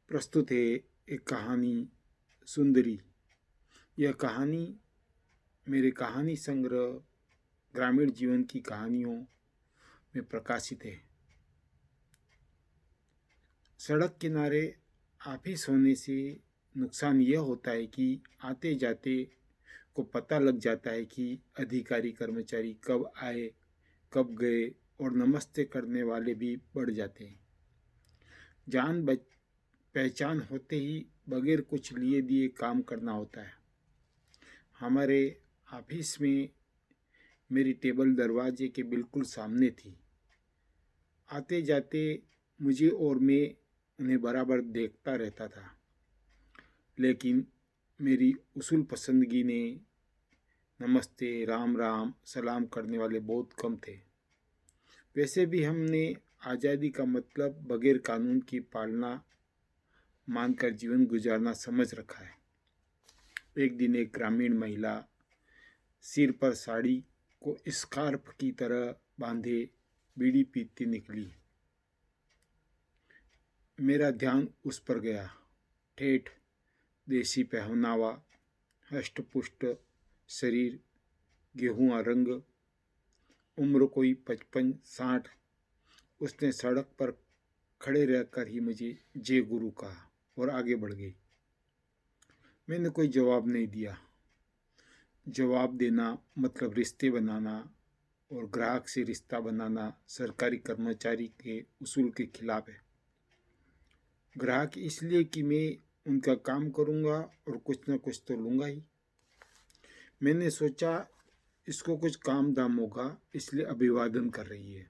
प्रस्तुत है एक कहानी सुंदरी। यह कहानी मेरे कहानी संग्रह ग्रामीण जीवन की कहानियों में प्रकाशित है। सड़क किनारे ऑफिस होने से नुकसान यह होता है कि आते जाते को पता लग जाता है कि अधिकारी कर्मचारी कब आए कब गए, और नमस्ते करने वाले भी बढ़ जाते हैं। जान पहचान होते ही बगैर कुछ लिए दिए काम करना होता है। हमारे ऑफिस में मेरी टेबल दरवाजे के बिल्कुल सामने थी। आते जाते मुझे और मैं उन्हें बराबर देखता रहता था, लेकिन मेरी उसूल पसंदगी ने नमस्ते राम राम सलाम करने वाले बहुत कम थे। वैसे भी हमने आज़ादी का मतलब बगैर कानून की पालना मानकर जीवन गुजारना समझ रखा है। एक दिन एक ग्रामीण महिला सिर पर साड़ी को स्कार्फ की तरह बांधे बीड़ी पीती निकली। मेरा ध्यान उस पर गया। ठेठ देसी पहनावा, हष्टपुष्ट शरीर, गेहुआ रंग, उम्र कोई 55-60। उसने सड़क पर खड़े रहकर ही मुझे जय गुरु कहा और आगे बढ़ गई। मैंने कोई जवाब नहीं दिया। जवाब देना मतलब रिश्ते बनाना, और ग्राहक से रिश्ता बनाना सरकारी कर्मचारी के उसूल के खिलाफ है। ग्राहक इसलिए कि मैं उनका काम करूँगा और कुछ न कुछ तो लूँगा ही। मैंने सोचा इसको कुछ काम दाम होगा, इसलिए अभिवादन कर रही है।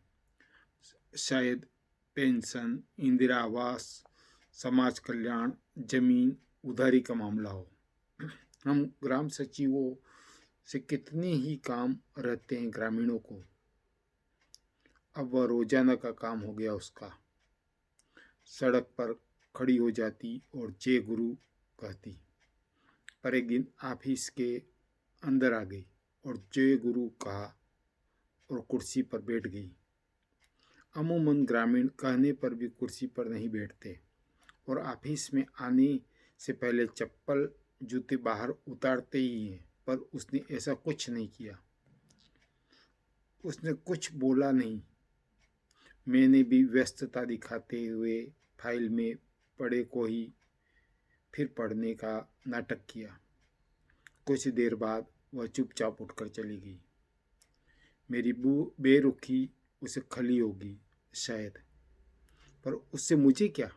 शायद पेंशन, इंदिरा आवास, समाज कल्याण, जमीन उधारी का मामला हो। हम ग्राम सचिवों से कितने ही काम रहते हैं ग्रामीणों को। अब वह रोजाना का काम हो गया उसका। सड़क पर खड़ी हो जाती और जय गुरु कहती। पर एक दिन ऑफिस के अंदर आ गई और जय गुरु कहा और कुर्सी पर बैठ गई। अमूमन ग्रामीण कहने पर भी कुर्सी पर नहीं बैठते और ऑफिस में आने से पहले चप्पल जूते बाहर उतारते ही हैं, पर उसने ऐसा कुछ नहीं किया। उसने कुछ बोला नहीं। मैंने भी व्यस्तता दिखाते हुए फाइल में पढ़े को ही फिर पढ़ने का नाटक किया। कुछ देर बाद वह चुपचाप उठकर चली गई। मेरी बेरुखी उसे खली होगी शायद, पर उससे मुझे क्या।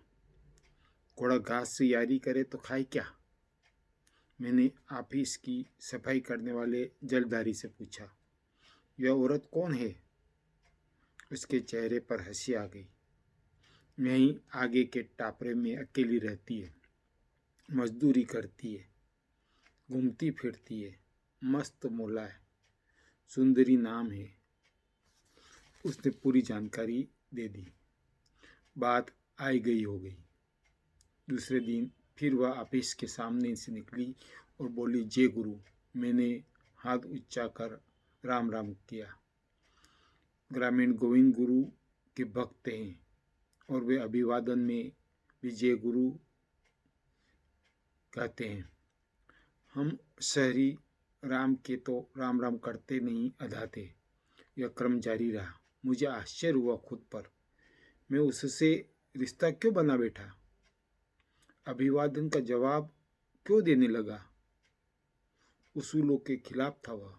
घोड़ा घास से यारी करे तो खाए क्या। मैंने ऑफिस की सफाई करने वाले जलधारी से पूछा, यह औरत कौन है। उसके चेहरे पर हंसी आ गई। यहीं आगे के टापरे में अकेली रहती है, मजदूरी करती है, घूमती फिरती है, मस्त मोला है, सुंदरी नाम है। उसने पूरी जानकारी दे दी। बात आई गई हो गई। दूसरे दिन फिर वह ऑफिस के सामने से निकली और बोली, जय गुरु। मैंने हाथ ऊंचा कर राम राम किया। ग्रामीण गोविंद गुरु के भक्त हैं और वे अभिवादन में भी जय गुरु कहते हैं। हम शहरी राम के तो राम राम करते नहीं अधाते। यह क्रम जारी रहा। मुझे आश्चर्य हुआ खुद पर। मैं उससे रिश्ता क्यों बना बैठा। अभिवादन का जवाब क्यों देने लगा। उसूलों के खिलाफ था वह।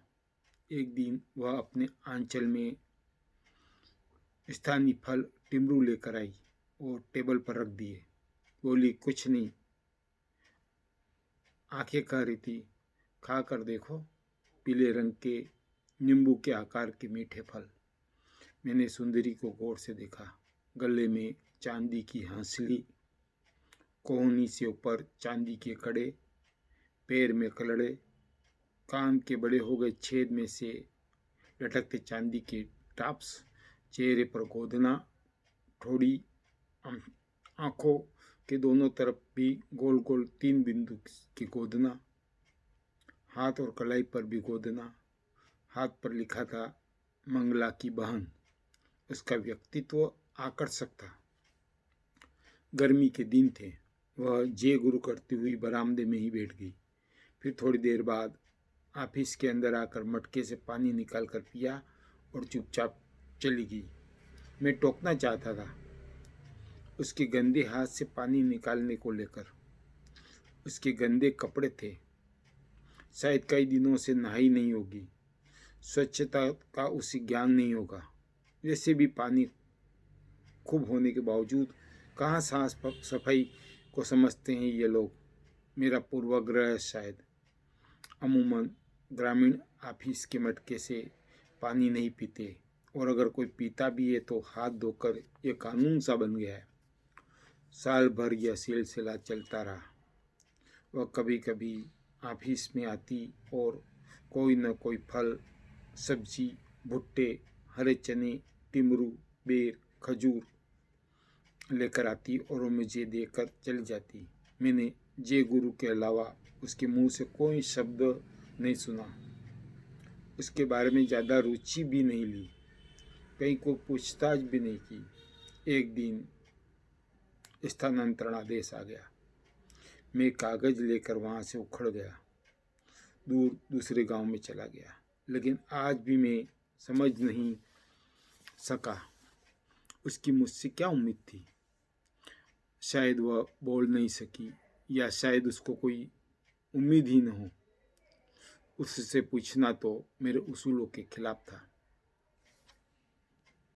एक दिन वह अपने आंचल में स्थानीय फल टिमरू लेकर आई और टेबल पर रख दिए। बोली, कुछ नहीं। आंखें कह रही थी, खा कर देखो। पीले रंग के नींबू के आकार के मीठे फल। मैंने सुंदरी को गौर से देखा। गले में चांदी की हंसली, कोहनी से ऊपर चांदी के कड़े, पैर में कलड़े, कान के बड़े हो गए छेद में से लटकते चांदी के टॉप्स, चेहरे पर गोदना, थोड़ी आंखों के दोनों तरफ भी गोल गोल 3 बिंदु की गोदना, हाथ और कलाई पर भी गोदना। हाथ पर लिखा था, मंगला की बहन। उसका व्यक्तित्व आकर्षक था। गर्मी के दिन थे। वह जे गुरु करती हुई बरामदे में ही बैठ गई। फिर थोड़ी देर बाद ऑफिस के अंदर आकर मटके से पानी निकाल कर पिया और चुपचाप चली गई। मैं टोकना चाहता था उसके गंदे हाथ से पानी निकालने को लेकर। उसके गंदे कपड़े थे, शायद कई दिनों से नहाई नहीं होगी, स्वच्छता का उसे ज्ञान नहीं होगा। वैसे भी पानी खूब होने के बावजूद कहाँ साफ सफाई को समझते हैं ये लोग। मेरा पूर्वाग्रह है शायद। अमूमन ग्रामीण ऑफिस के मटके से पानी नहीं पीते, और अगर कोई पीता भी है तो हाथ धोकर। ये कानून सा बन गया है। साल भर यह सिलसिला चलता रहा। वह कभी कभी ऑफिस में आती और कोई न कोई फल, सब्जी, भुट्टे, हरे चने, टिमरू, बेर, खजूर लेकर आती और मुझे देकर चली जाती। मैंने जय गुरु के अलावा उसके मुंह से कोई शब्द नहीं सुना। उसके बारे में ज़्यादा रुचि भी नहीं ली, कहीं को पूछताछ भी नहीं की। एक दिन स्थानांतरण आदेश आ गया। मैं कागज़ लेकर वहाँ से उखड़ गया, दूसरे गांव में चला गया। लेकिन आज भी मैं समझ नहीं सका उसकी मुझसे क्या उम्मीद थी। शायद वह बोल नहीं सकी, या शायद उसको कोई उम्मीद ही न हो। उससे पूछना तो मेरे उसूलों के खिलाफ था।